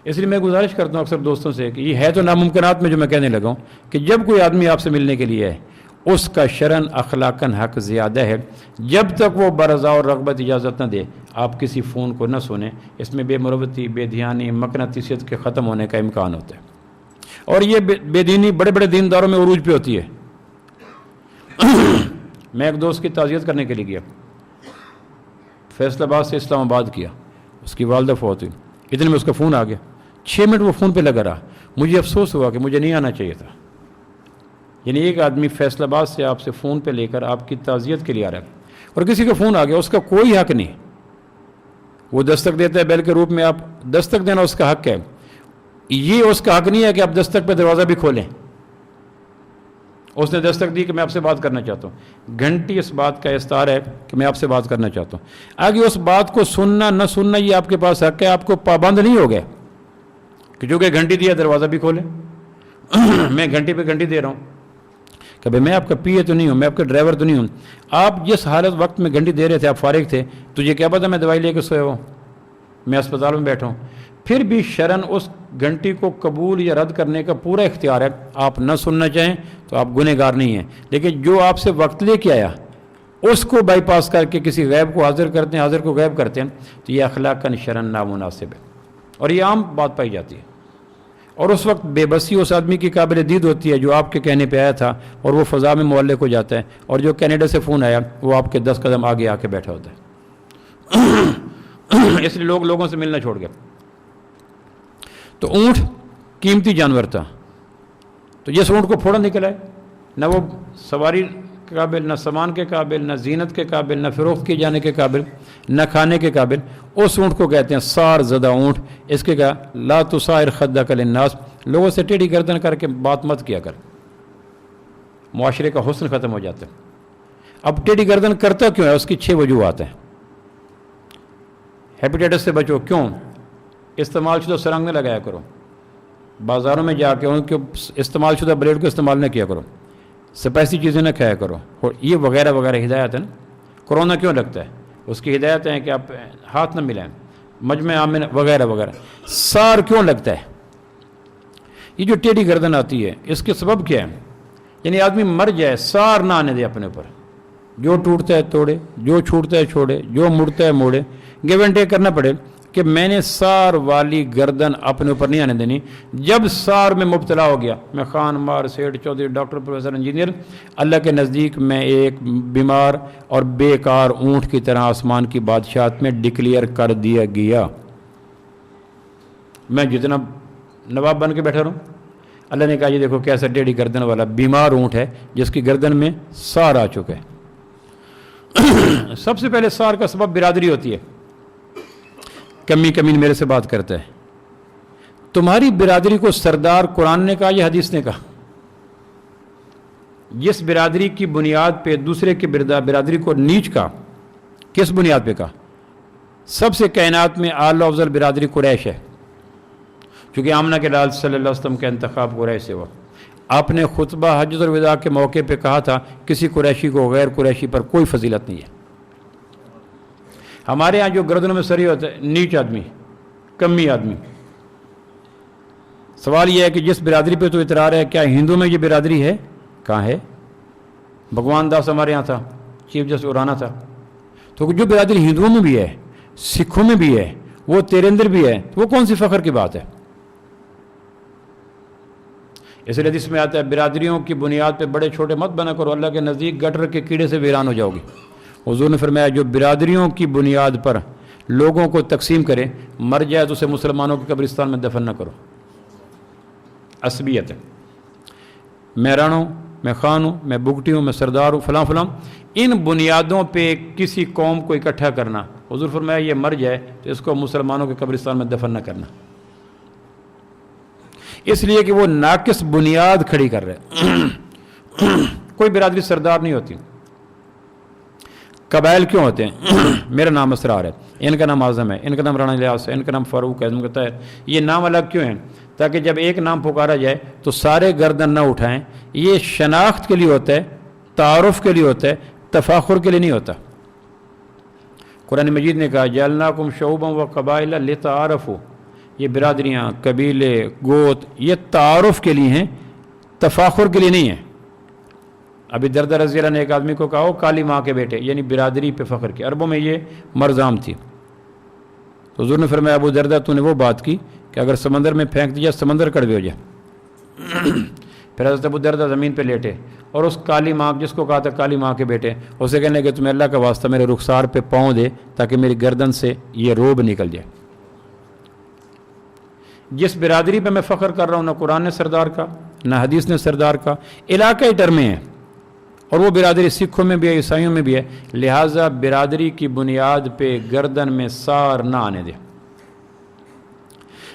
S1: اس لیے میں گزارش کرتا ہوں اکثر دوستوں سے کہ یہ ہے تو ناممکنات میں جو میں کہنے لگا ہوں کہ جب کوئی آدمی آپ سے ملنے کے لیے ہے اس کا شرعاً اخلاقاً حق زیادہ ہے، جب تک وہ برضا اور رغبت اجازت نہ دے آپ کسی فون کو نہ سنیں، اس میں بے مروتی، بے دھیانی، مقناطیسیت کے ختم ہونے کا امکان ہوتا ہے، اور یہ بے دینی بڑے بڑے دینداروں میں عروج پہ ہوتی ہے۔ میں ایک دوست کی تعزیت کرنے کے لیے گیا، فیصل آباد سے اسلام آباد کیا، اس کی والدہ فوت ہوئی، اتنے میں اس کا فون آ گیا، 6 منٹ وہ فون پہ لگا رہا، مجھے افسوس ہوا کہ مجھے نہیں آنا چاہیے تھا۔ یعنی ایک آدمی فیصل آباد سے آپ سے فون پہ لے کر آپ کی تعزیت کے لیے آ رہا ہے، اور کسی کا فون آ گیا، اس کا کوئی حق نہیں، وہ دستک دیتا ہے بیل کے روپ میں، آپ دستک دینا اس کا حق ہے، یہ اس کا حق نہیں ہے کہ آپ دستک پہ دروازہ بھی کھولیں۔ اس نے دستک دی کہ میں آپ سے بات کرنا چاہتا ہوں، گھنٹی اس بات کا استعار ہے کہ میں آپ سے بات کرنا چاہتا ہوں، آگے اس بات کو سننا نہ سننا یہ آپ کے پاس حق ہے، آپ کو پابند نہیں ہو گیا کہ جو کہ گھنٹی دیا دروازہ بھی کھولے۔ میں گھنٹی پہ گھنٹی دے رہا ہوں کہ بھائی میں آپ کا پی اے تو نہیں ہوں، میں آپ کا ڈرائیور تو نہیں ہوں، آپ جس حالت وقت میں گھنٹی دے رہے تھے آپ فارغ تھے، تجھے کیا پتا میں دوائی لے کے سویا ہوں، میں اسپتال میں بیٹھا ہوں، پھر بھی شرعاً اس گھنٹی کو قبول یا رد کرنے کا پورا اختیار ہے، آپ نہ سننا چاہیں تو آپ گنہگار نہیں ہیں، لیکن جو آپ سے وقت لے کے آیا اس کو بائی پاس کر کے کسی غیب کو حاضر کرتے ہیں، حاضر کو غیب کرتے ہیں، تو یہ اخلاقاً شرعاً نامناسب ہے، اور یہ عام بات پائی جاتی ہے، اور اس وقت بے بسی اس آدمی کی قابل دید ہوتی ہے جو آپ کے کہنے پہ آیا تھا، اور وہ فضا میں معلق ہو جاتا ہے، اور جو کینیڈا سے فون آیا وہ آپ کے 10 قدم آگے آ کے بیٹھا ہوتا ہے۔ اس لیے لوگوں سے ملنا چھوڑ گیا۔ تو اونٹ قیمتی جانور تھا، تو جس اونٹ کو پھوڑا نکلا ہے، نہ وہ سواری قابل، نہ سامان کے قابل، نہ زینت کے قابل، نہ فروخت کیے جانے کے قابل، نہ کھانے کے قابل، اس اونٹ کو کہتے ہیں سار زدہ اونٹ۔ اس کے کہا لا تسائر خدک للناس، لوگوں سے ٹیڑھی گردن کر کے بات مت کیا کر، معاشرے کا حسن ختم ہو جاتا ہے۔ اب ٹیڑھی گردن کرتا کیوں ہے؟ اس کی 6 وجوہات ہیں۔ ہیپیٹائٹس سے بچو، کیوں؟ استعمال شدہ سرنگ نہ لگایا کرو، بازاروں میں جا کے ان کے استعمال شدہ بلیڈ کو استعمال نہ کیا کرو، سپائسی چیزیں نہ کھایا کرو، اور یہ وغیرہ وغیرہ ہدایت ہے نا۔ کرونا کیوں لگتا ہے؟ اس کی ہدایت ہے کہ آپ ہاتھ نہ ملائیں، مجمع عام میں وغیرہ وغیرہ۔ سار کیوں لگتا ہے؟ یہ جو ٹیڑھی گردن آتی ہے اس کے سبب کیا ہے؟ یعنی آدمی مر جائے، سار نہ آنے دے اپنے اوپر، جو ٹوٹتا ہے توڑے، جو چھوٹتا ہے چھوڑے، جو مڑتا ہے موڑے، گیو اینڈ ٹیک کرنا پڑے کہ میں نے سار والی گردن اپنے اوپر نہیں آنے دینی۔ جب سار میں مبتلا ہو گیا، میں خان مار سیٹھ چودھری ڈاکٹر پروفیسر انجینئر، اللہ کے نزدیک میں ایک بیمار اور بیکار اونٹ کی طرح آسمان کی بادشاہت میں ڈکلیئر کر دیا گیا۔ میں جتنا نواب بن کے بیٹھا رہوں، اللہ نے کہا یہ دیکھو کیسا ٹیڑھی گردن والا بیمار اونٹ ہے جس کی گردن میں سار آ چکا ہے۔ سب سے پہلے سار کا سبب برادری ہوتی ہے۔ کمی کمین میرے سے بات کرتا ہے، تمہاری برادری کو سردار قرآن نے کہا یا حدیث نے کہا؟ جس برادری کی بنیاد پہ دوسرے کی برادری کو نیچ کہا، کس بنیاد پہ کہا؟ سب سے کائنات میں اعلی افضل برادری قریش ہے، چونکہ آمنہ کے لال صلی اللہ علیہ وسلم کا انتخاب قریش سے ہوا۔ آپ نے خطبہ حجۃ الوداع کے موقع پہ کہا تھا کسی قریشی کو غیر قریشی پر کوئی فضیلت نہیں ہے۔ ہمارے ہاں جو گردنوں میں سری ہوتا ہے نیچ آدمی، کمی آدمی۔ سوال یہ ہے کہ جس برادری پہ تو اطرار ہے، کیا ہندو میں یہ برادری ہے؟ کہاں ہے؟ بھگوان داس ہمارے ہاں تھا، چیف جسٹس ارانا تھا۔ تو جو برادری ہندوؤں میں بھی ہے، سکھوں میں بھی ہے، وہ تیرے اندر بھی ہے، وہ کون سی فخر کی بات ہے؟ اس لیے حدیث میں آتا ہے برادریوں کی بنیاد پہ بڑے چھوٹے مت بنا کرو، اللہ کے نزدیک گٹر کے کیڑے سے ویران ہو جاؤ گی۔ حضور نے فرمایا جو برادریوں کی بنیاد پر لوگوں کو تقسیم کرے، مر جائے تو اسے مسلمانوں کے قبرستان میں دفن نہ کرو۔ عصبیت ہے، میں ران ہوں، میں خان ہوں، میں بگٹی ہوں، میں سردار ہوں، فلاں فلاں، ان بنیادوں پہ کسی قوم کو اکٹھا کرنا، حضور فرمایا یہ مر جائے تو اس کو مسلمانوں کے قبرستان میں دفن نہ کرنا، اس لیے کہ وہ ناقص بنیاد کھڑی کر رہے۔ کوئی برادری سردار نہیں ہوتی۔ قبائل کیوں ہوتے ہیں؟ میرا نام اسرار ہے، ان کا نام اعظم ہے، ان کا نام رانا الیاس ہے، ان کا نام فاروق ہے، ان کا طاہر۔ یہ نام الگ کیوں ہیں؟ تاکہ جب ایک نام پکارا جائے تو سارے گردن نہ اٹھائیں۔ یہ شناخت کے لیے ہوتا ہے، تعارف کے لیے ہوتا ہے، تفاخر کے لیے نہیں ہوتا۔ قرآن مجید نے کہا جعلناکم شعوبا و قبائل لتعارفوا، یہ برادریاں، قبیلے، گوت، یہ تعارف کے لیے ہیں، تفاخر کے لیے نہیں ہیں۔ ابھی دردہ رضی اللہ نے ایک آدمی کو کہا وہ کالی ماں کے بیٹے، یعنی برادری پہ فخر کی۔ عربوں میں یہ مرزام تھی۔ تو حضور نے فرمایا ابو دردہ تو نے وہ بات کی کہ اگر سمندر میں پھینک دیا سمندر کڑوے ہو جائے۔ پھر حضرت ابو دردہ زمین پہ لیٹے اور اس کالی ماں جس کو کہا تھا کالی ماں کے بیٹے، اسے کہنے کہ تمہیں اللہ کا واسطہ میرے رخسار پہ پاؤں دے تاکہ میری گردن سے یہ روب نکل جائے۔ جس برادری پہ میں فخر کر رہا ہوں، نہ قرآن نے سردار کا، نہ حدیث نے سردار کا، علاقائی ٹرمیں ہیں، اور وہ برادری سکھوں میں بھی ہے، عیسائیوں میں بھی ہے، لہٰذا برادری کی بنیاد پہ گردن میں سار نہ آنے دے۔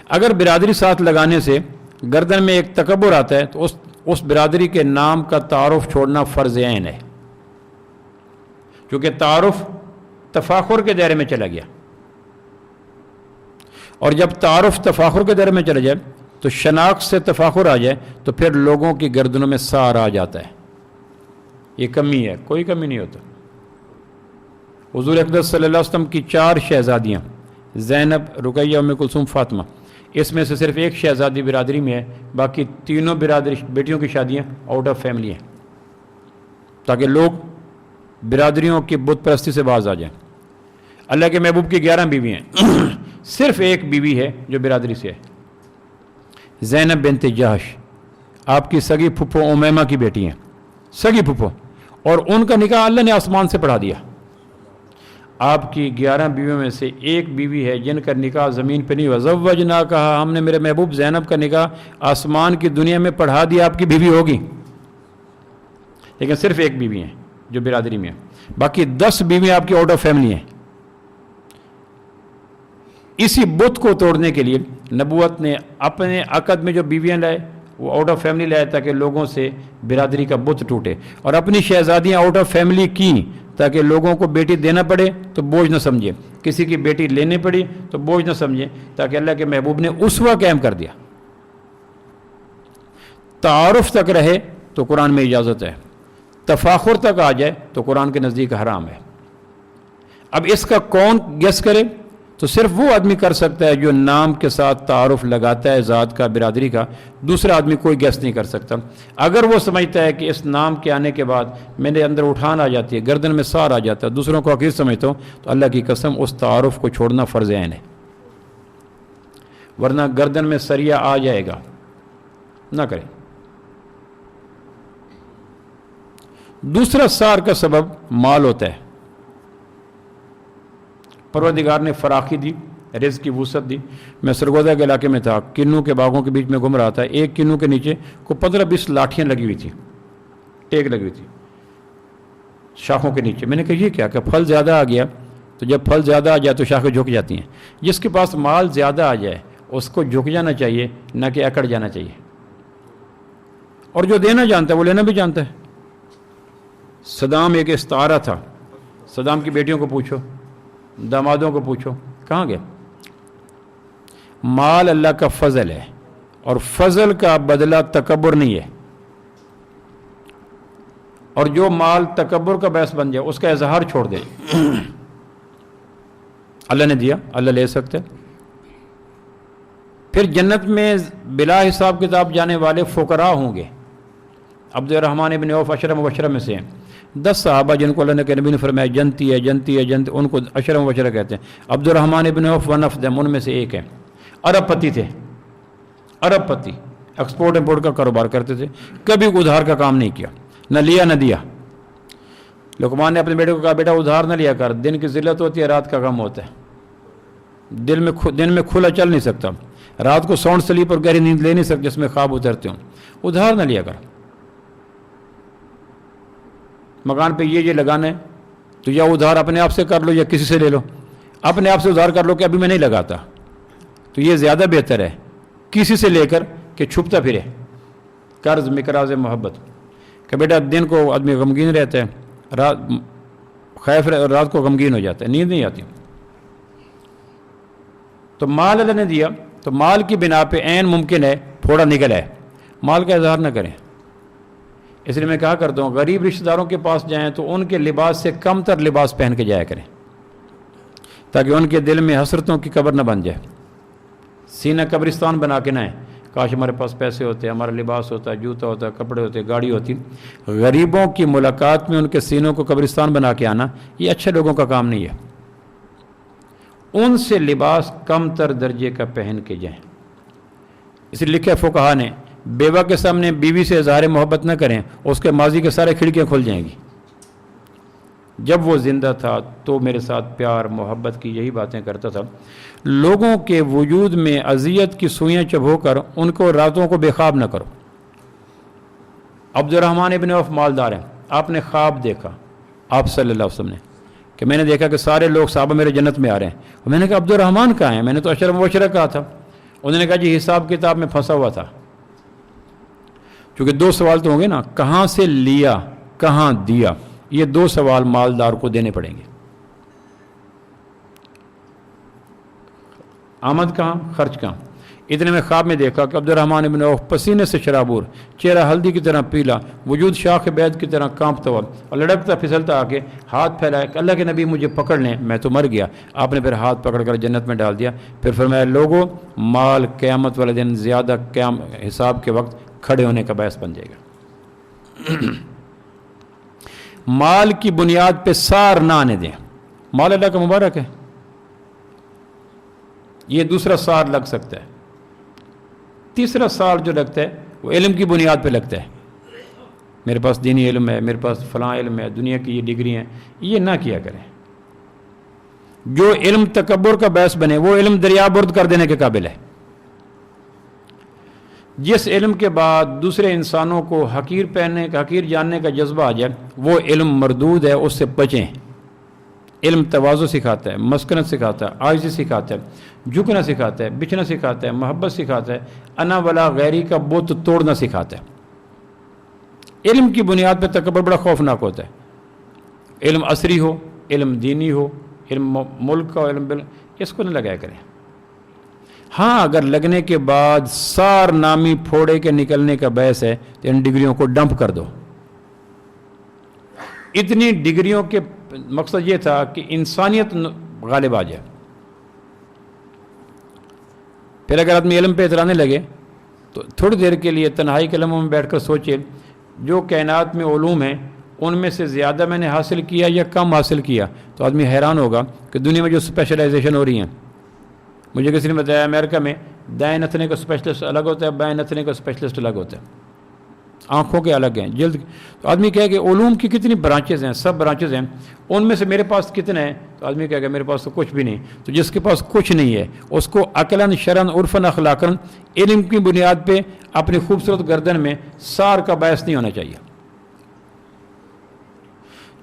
S1: اگر برادری ساتھ لگانے سے گردن میں ایک تکبر آتا ہے تو اس برادری کے نام کا تعارف چھوڑنا فرض عین ہے، کیونکہ تعارف تفاخر کے دائرے میں چلا گیا، اور جب تعارف تفاخر کے دائرے میں چلا جائے تو شناخت سے تفاخر آ جائے تو پھر لوگوں کی گردنوں میں سار آ جاتا ہے۔ یہ کمی ہے، کوئی کمی نہیں ہوتا۔ حضور اقدس صلی اللہ علیہ وسلم کی 4 شہزادیاں، زینب، رقیہ، ام کلثوم، فاطمہ، اس میں سے صرف ایک شہزادی برادری میں ہے، باقی تینوں بیٹیوں کی شادیاں آؤٹ آف فیملی ہیں، تاکہ لوگ برادریوں کی بت پرستی سے باز آ جائیں۔ اللہ کے محبوب کی 11 بیوی ہیں، صرف ایک بیوی ہے جو برادری سے ہے، زینب بنت جہش، آپ کی سگی پھپھو امیمہ کی بیٹی ہیں، سگی پھپھو، اور ان کا نکاح اللہ نے آسمان سے پڑھا دیا۔ آپ کی 11 بیویوں میں سے ایک بیوی ہے جن کا نکاح زمین پہ نہیں ہوا، زوجنا کہا، ہم نے میرے محبوب زینب کا نکاح آسمان کی دنیا میں پڑھا دیا، آپ کی بیوی ہوگی، لیکن صرف ایک بیوی ہے۔ جو برادری میں ہے، باقی 10 بیویاں آپ کی آؤٹ آف فیملی ہیں۔ اسی بت کو توڑنے کے لیے نبوت نے اپنے عقد میں جو بیویاں لائے وہ آؤٹ آف فیملی لائے تاکہ لوگوں سے برادری کا بت ٹوٹے، اور اپنی شہزادیاں آؤٹ آف فیملی کی تاکہ لوگوں کو بیٹی دینا پڑے تو بوجھ نہ سمجھے، کسی کی بیٹی لینے پڑی تو بوجھ نہ سمجھے، تاکہ اللہ کے محبوب نے اسوہ قائم کر دیا۔ تعارف تک رہے تو قرآن میں اجازت ہے، تفاخر تک آ جائے تو قرآن کے نزدیک حرام ہے۔ اب اس کا کون گیس کرے؟ تو صرف وہ آدمی کر سکتا ہے جو نام کے ساتھ تعارف لگاتا ہے ذات کا، برادری کا، دوسرا آدمی کوئی گیس نہیں کر سکتا۔ اگر وہ سمجھتا ہے کہ اس نام کے آنے کے بعد میرے اندر اٹھان آ جاتی ہے، گردن میں سار آ جاتا ہے، دوسروں کو حقیر سمجھتا ہوں، تو اللہ کی قسم اس تعارف کو چھوڑنا فرض عین ہے، ورنہ گردن میں سریا آ جائے گا، نہ کریں۔ دوسرا سار کا سبب مال ہوتا ہے۔ پروردگار نے فراخی دی، رزق کی وسعت دی۔ میں سرگودا کے علاقے میں تھا، کنوں کے باغوں کے بیچ میں گھوم رہا تھا، ایک کنوں کے نیچے کو 15-20 لاٹھیاں لگی ہوئی تھی، ٹیک لگی ہوئی تھی شاخوں کے نیچے۔ میں نے کہا یہ کیا کہ پھل زیادہ آ گیا، تو جب پھل زیادہ آ جائے تو شاخیں جھک جاتی ہیں۔ جس کے پاس مال زیادہ آ جائے اس کو جھک جانا چاہیے، نہ کہ اکڑ جانا چاہیے، اور جو دینا جانتا ہے وہ لینا بھی جانتا ہے۔ صدام ایک استعارہ تھا، صدام کی بیٹیوں کو پوچھو، دامادوں کو پوچھو، کہاں گئے؟ مال اللہ کا فضل ہے، اور فضل کا بدلہ تکبر نہیں ہے، اور جو مال تکبر کا باعث بن جائے اس کا اظہار چھوڑ دے۔ اللہ نے دیا، اللہ لے سکتے۔ پھر جنت میں بلا حساب کتاب جانے والے فقراء ہوں گے۔ عبد الرحمن ابن عوف 10 مبشرہ میں سے ہیں۔ 10 صحابہ جن کو اللہ کے نبی نے فرمایا جنتی ہے جنتی ہے جنتی، ان کو 10 مبشرہ کہتے ہیں۔ عبد الرحمن ابن عوف ون آف دیم، ان میں سے ایک ہے۔ عرب پتی تھے، عرب پتی، ایکسپورٹ امپورٹ کا کاروبار کرتے تھے، کبھی ادھار کا کام نہیں کیا، نہ لیا نہ دیا۔ لقمان نے اپنے بیٹے کو کہا بیٹا ادھار نہ لیا کر، دن کی ذلت ہوتی ہے، رات کا غم ہوتا ہے، دن میں کھلا چل نہیں سکتا، رات کو ساؤنڈ سلیپ اور گہری نیند لے نہیں سکتے جس میں خواب اترتے ہوں، ادھار نہ لیا کر۔ مکان پہ یہ لگانا ہے تو یا ادھار اپنے آپ سے کر لو یا کسی سے لے لو، اپنے آپ سے ادھار کر لو کہ ابھی میں نہیں لگاتا، تو یہ زیادہ بہتر ہے کسی سے لے کر کہ چھپتا پھرے۔ قرض مقراض محبت کہ بیٹا دن کو آدمی غمگین رہتا ہے، رات کو غمگین ہو جاتا ہے، نیند نہیں آتی۔ تو مال اللہ نے دیا تو مال کی بنا پہ عین ممکن ہے تھوڑا نکل ہے، مال کا اظہار نہ کریں۔ اس لیے میں کہا کرتا ہوں غریب رشتہ داروں کے پاس جائیں تو ان کے لباس سے کم تر لباس پہن کے جایا کریں، تاکہ ان کے دل میں حسرتوں کی قبر نہ بن جائے، سینہ قبرستان بنا کے نہ آئے۔ کاش ہمارے پاس پیسے ہوتے، ہمارا لباس ہوتا، جوتا ہوتا، کپڑے ہوتے، گاڑی ہوتی۔ غریبوں کی ملاقات میں ان کے سینوں کو قبرستان بنا کے آنا یہ اچھے لوگوں کا کام نہیں ہے۔ ان سے لباس کم تر درجے کا پہن کے جائیں۔ اس لیے لکھا فقہا نے بیوہ کے سامنے بیوی سے اظہار محبت نہ کریں، اس کے ماضی کے سارے کھڑکیاں کھل جائیں گی۔ جب وہ زندہ تھا تو میرے ساتھ پیار محبت کی یہی باتیں کرتا تھا، لوگوں کے وجود میں اذیت کی سوئیاں چبھو کر ان کو راتوں کو بے خواب نہ کرو۔ عبد الرحمن ابن عوف مالدار ہیں، آپ نے خواب دیکھا آپ صلی اللہ علیہ وسلم نے کہ میں نے دیکھا کہ سارے لوگ صحابہ میرے جنت میں آ رہے ہیں، اور میں نے کہا عبد الرحمن کہاں ہیں؟ میں نے تو 10 مبشرہ کہا تھا۔ انہوں نے کہا جی حساب کتاب میں پھنسا ہوا تھا۔ کیونکہ 2 سوال تو ہوں گے نا، کہاں سے لیا کہاں دیا، یہ 2 سوال مالدار کو دینے پڑیں گے۔ آمد کہاں، خرچ کہاں۔ اتنے میں خواب میں دیکھا کہ عبد الرحمن ابن عوف پسینے سے شرابور، چہرہ ہلدی کی طرح پیلا، وجود شاخ بیض کی طرح کانپتا ہوا، اور لڑکتا پھسلتا آ کے ہاتھ پھیلایا کہ اللہ کے نبی مجھے پکڑ لیں، میں تو مر گیا۔ آپ نے پھر ہاتھ پکڑ کر جنت میں ڈال دیا۔ پھر فرمایا لوگوں مال قیامت والے دن زیادہ حساب کے وقت کھڑے ہونے کا باعث بن جائے گا۔ مال کی بنیاد پہ سار نہ آنے دیں، مال اللہ کا مبارک ہے، یہ دوسرا سار لگ سکتا ہے۔ تیسرا سال جو لگتا ہے وہ علم کی بنیاد پہ لگتا ہے، میرے پاس دینی علم ہے، میرے پاس فلاں علم ہے، دنیا کی یہ ڈگری ہیں، یہ نہ کیا کریں۔ جو علم تکبر کا باعث بنے وہ علم دریا برد کر دینے کے قابل ہے۔ جس علم کے بعد دوسرے انسانوں کو حقیر جاننے کا جذبہ آ جائے وہ علم مردود ہے، اس سے بچیں۔ علم تواضع سکھاتا ہے، مسکنت سکھاتا ہے، عاجزی سکھاتا ہے، جھکنا سکھاتا ہے، بچھنا سکھاتا ہے، محبت سکھاتا ہے، انا ولا غیری کا بت توڑنا سکھاتا ہے۔ علم کی بنیاد پہ تکبر بڑا خوفناک ہوتا ہے۔ علم عصری ہو، علم دینی ہو، علم ملک کا ہو، علم اس کو نہ لگایا کریں۔ ہاں اگر لگنے کے بعد سار نامی پھوڑے کے نکلنے کا باعث ہے تو ان ڈگریوں کو ڈمپ کر دو۔ اتنی ڈگریوں کے مقصد یہ تھا کہ انسانیت غالب آ جائے۔ پھر اگر آدمی علم پہ اترانے لگے تو تھوڑی دیر کے لیے تنہائی کے لمحوں میں بیٹھ کر سوچے جو کائنات میں علوم ہیں ان میں سے زیادہ میں نے حاصل کیا یا کم حاصل کیا، تو آدمی حیران ہوگا کہ دنیا میں جو اسپیشلائزیشن ہو رہی ہیں۔ مجھے کسی نے بتایا امریکہ میں دائیں نتھنے کا اسپیشلسٹ الگ ہوتا ہے، بائیں نتھنے کا اسپیشلسٹ الگ ہوتا ہے، آنکھوں کے الگ ہیں، جلد۔ تو آدمی کہے کہ علوم کی کتنی برانچز ہیں، سب برانچز ہیں، ان میں سے میرے پاس کتنے ہیں؟ تو آدمی کہے کہ میرے پاس تو کچھ بھی نہیں۔ تو جس کے پاس کچھ نہیں ہے اس کو عقلاً شرعاً عرفاً اخلاقاً علم کی بنیاد پہ اپنی خوبصورت گردن میں سار کا باعث نہیں ہونا چاہیے۔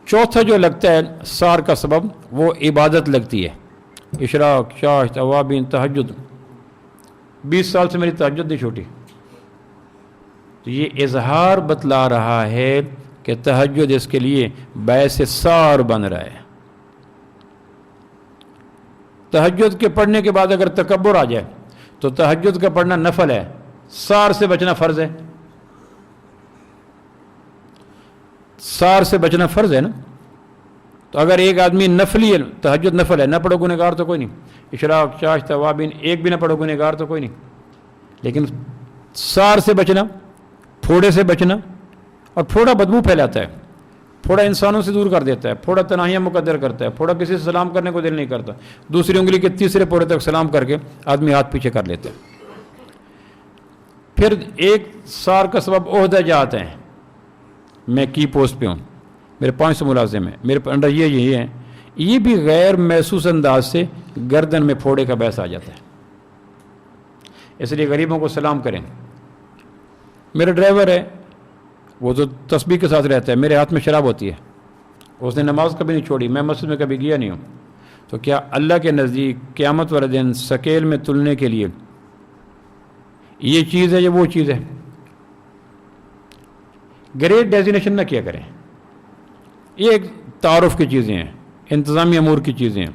S1: چوتھا جو لگتا ہے سار کا سبب وہ عبادت لگتی ہے۔ اشراق، شاشت، اوابین، تہجد۔ 20 سال سے میری تہجد نہیں چھوٹی۔ تو یہ اظہار بتلا رہا ہے کہ تہجد اس کے لیے باعث سار بن رہا ہے۔ تہجد کے پڑھنے کے بعد اگر تکبر آ جائے تو تہجد کا پڑھنا نفل ہے، سار سے بچنا فرض ہے۔ سار سے بچنا فرض ہے نا۔ تو اگر ایک آدمی نفلی ہے، تہجد نفل ہے، نہ پڑھو گنہگار تو کوئی نہیں، اشراق، شاشت، اوابین ایک بھی نہ پڑھو گنہگار تو کوئی نہیں، لیکن سار سے بچنا، پھوڑے سے بچنا، اور پھوڑا بدبو پھیلاتا ہے، پھوڑا انسانوں سے دور کر دیتا ہے، پھوڑا تنہائیاں مقدر کرتا ہے، پھوڑا کسی سے سلام کرنے کو دل نہیں کرتا، دوسری انگلی کے تیسرے پھوڑے تک سلام کر کے آدمی ہاتھ پیچھے کر لیتا ہے۔ پھر ایک سار کا سبب عہدہ جات ہیں، میں کی پوسٹ پہ ہوں، میرے 500 ملازم ہیں، میرے انڈر یہ ہیں، یہ بھی غیر محسوس انداز سے گردن میں پھوڑے کا باعث آ جاتا ہے۔ اس لیے غریبوں کو سلام کریں۔ میرا ڈرائیور ہے، وہ تو تسبیح کے ساتھ رہتا ہے، میرے ہاتھ میں شراب ہوتی ہے، اس نے نماز کبھی نہیں چھوڑی، میں مسجد میں کبھی گیا نہیں ہوں، تو کیا اللہ کے نزدیک قیامت والے دن سکیل میں تلنے کے لیے یہ چیز ہے یا وہ چیز ہے؟ گریڈ ڈیزینیشن نہ کیا کریں، یہ ایک تعارف کی چیزیں ہیں، انتظامی امور کی چیزیں ہیں،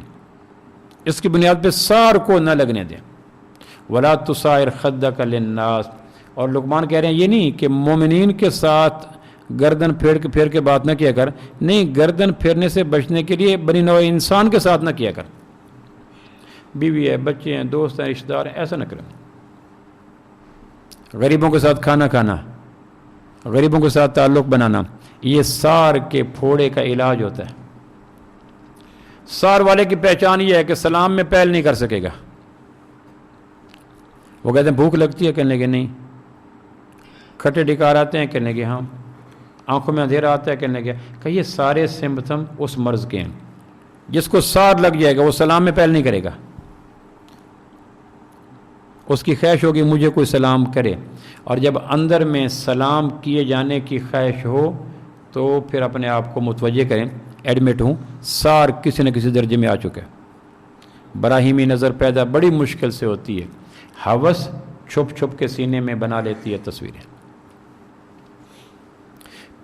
S1: اس کی بنیاد پہ سار کو نہ لگنے دیں۔ ولا تصائر خدک للناس، اور لقمان کہہ رہے ہیں یہ نہیں کہ مومنین کے ساتھ گردن پھیر کے بات نہ کیا کر، نہیں، گردن پھیرنے سے بچنے کے لیے بنی نوع انسان کے ساتھ نہ کیا کر، بیوی ہے، بچے ہیں، دوست ہیں، رشتہ دار ہیں، ایسا نہ کریں۔ غریبوں کے ساتھ کھانا کھانا، غریبوں کے ساتھ تعلق بنانا، یہ سار کے پھوڑے کا علاج ہوتا ہے۔ سار والے کی پہچان یہ ہے کہ سلام میں پہل نہیں کر سکے گا۔ وہ کہتے ہیں بھوک لگتی ہے، کہنے کے نہیں، کھٹے ڈکار آتے ہیں، کہنے کے ہاں، آنکھوں میں اندھیرا آتا ہے، کہنے کے کہ یہ سارے سمپٹم اس مرض کے ہیں۔ جس کو سار لگ جائے گا وہ سلام میں پہل نہیں کرے گا، اس کی خواہش ہوگی مجھے کوئی سلام کرے، اور جب اندر میں سلام کیے جانے کی خواہش ہو تو پھر اپنے آپ کو متوجہ کریں، ایڈمٹ ہوں سار کسی نہ کسی درجے میں آ چکا ہے۔ براہیمی نظر پیدا بڑی مشکل سے ہوتی ہے، ہوس چھپ چھپ کے سینے میں بنا لیتی ہے تصویریں۔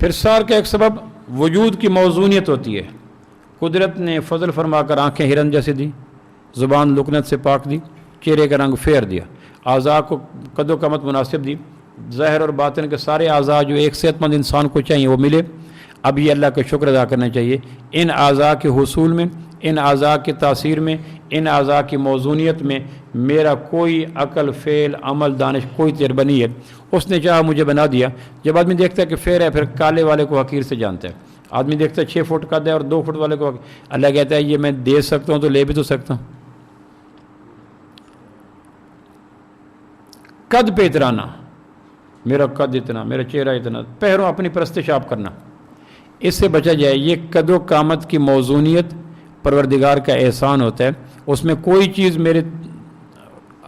S1: پھر سار کا ایک سبب وجود کی موزونیت ہوتی ہے۔ قدرت نے فضل فرما کر آنکھیں ہرن جیسے دی، زبان لکنت سے پاک دی، چہرے کا رنگ پھیر دیا، اعضاء کو قد و قامت مناسب دی، ظاہر اور باطن کے سارے اعضاء جو ایک صحت مند انسان کو چاہیے وہ ملے۔ اب یہ اللہ کا شکر ادا کرنا چاہیے، ان اعضاء کے حصول میں، ان اعضاء کی تاثیر میں، ان اعضاء کی موزونیت میں میرا کوئی عقل، فعل، عمل، دانش کوئی تجربہ نہیں ہے، اس نے چاہا مجھے بنا دیا۔ جب آدمی دیکھتا ہے کہ فیر ہے، پھر کالے والے کو حقیر سے جانتا ہے، آدمی دیکھتا ہے 6 فٹ قد ہے اور 2 فٹ والے کو اللہ کہتا ہے یہ میں دے سکتا ہوں تو لے بھی تو سکتا ہوں۔ قد پہ اترانا، میرا قد اتنا، میرا چہرہ اتنا، پہروں اپنی پرستش آپ کرنا، اس سے بچا جائے۔ یہ قد و قامت کی موزونیت پروردگار کا احسان ہوتا ہے، اس میں کوئی چیز میرے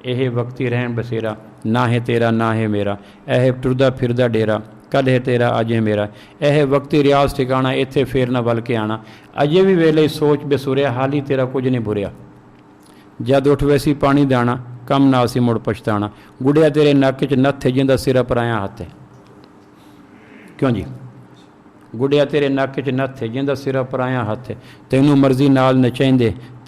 S1: ਇਹ ਵਕਤੀ ਰਹਿਣ ਬਸੇਰਾ, ਨਾ ਹੈ ਤੇਰਾ ਨਾ ਹੈ ਮੇਰਾ, ਇਹ ਟੁਰਦਾ ਫਿਰਦਾ ਡੇਰਾ, ਕੱਲ੍ਹ ਹੈ ਤੇਰਾ ਅੱਜ ਹੈ ਮੇਰਾ, ਇਹ ਵਕਤੀ ਰਿਆਜ਼ ਠਿਕਾਣਾ, ਇੱਥੇ ਫੇਰ ਨਾ ਵੱਲ ਕੇ ਆਣਾ, ਅਜੇ ਵੀ ਵੇਲੇ ਸੋਚ ਬੇਸੁਰਿਆ, ਹਾਲ ਹੀ ਤੇਰਾ ਕੁਝ ਨਹੀਂ ਬੁਰਿਆ, ਜਦ ਉੱਠ ਵੈਸੀ ਪਾਣੀ ਦਾਣਾ, ਕੰਮ ਨਾ ਸੀ ਮੁੜ ਪਛਤਾਣਾ, ਗੁੜਿਆ ਤੇਰੇ ਨੱਕ 'ਚ ਨੱਥ ਹੈ ਜਿੰਦਾ ਸਿਰਾ ਪਰਾਇਆ ਹੱਥ ਹੈ। ਕਿਉਂ ਜੀ ਗੁੜਿਆ ਤੇਰੇ ਨੱਕ 'ਚ ਨੱਥ ਹੈ ਜਿੰਦਾ ਸਿਰਾ ਪਰਾਇਆ ਹੱਥ ਹੈ, ਤੈਨੂੰ ਮਰਜ਼ੀ ਨਾਲ ਨਚਾਈਂਦੇ,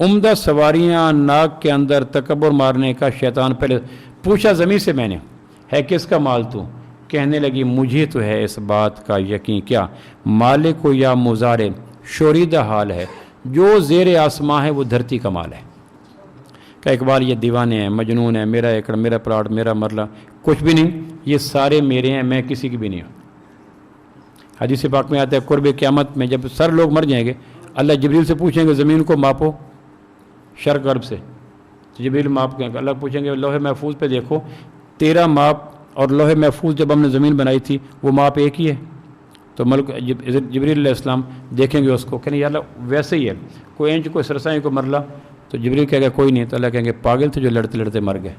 S1: عمدہ سواریاں ناک کے اندر تکبر مارنے کا شیطان پہلے پوچھا زمین سے میں نے ہے کس کا مال تو؟ کہنے لگی مجھے تو ہے اس بات کا یقین کیا مالک کو یا مزارے شوریدہ حال ہے جو زیر آسماں ہے وہ دھرتی کا مال ہے کہ اقبال یہ دیوانے ہیں مجنون ہیں میرا ایکڑ میرا پلاٹ میرا مرلہ کچھ بھی نہیں یہ سارے میرے ہیں میں کسی کی بھی نہیں ہوں حدیث پاک میں آتا ہے قرب قیامت میں جب سر لوگ مر جائیں گے اللہ جبریل سے پوچھیں گے زمین کو ماپو شرق غرب سے تو جبریل ماپ کے اللہ پوچھیں گے لوح محفوظ پہ دیکھو تیرا ماپ اور لوح محفوظ جب ہم نے زمین بنائی تھی وہ ماپ ایک ہی ہے تو ملک جبریل علیہ السلام دیکھیں گے اس کو کہیں یا اللہ ویسے ہی ہے کوئی انچ کوئی سرسائی کو مرلا تو جبریل کہے گا کوئی نہیں تو اللہ کہیں گے پاگل تھے جو لڑتے لڑتے مر گئے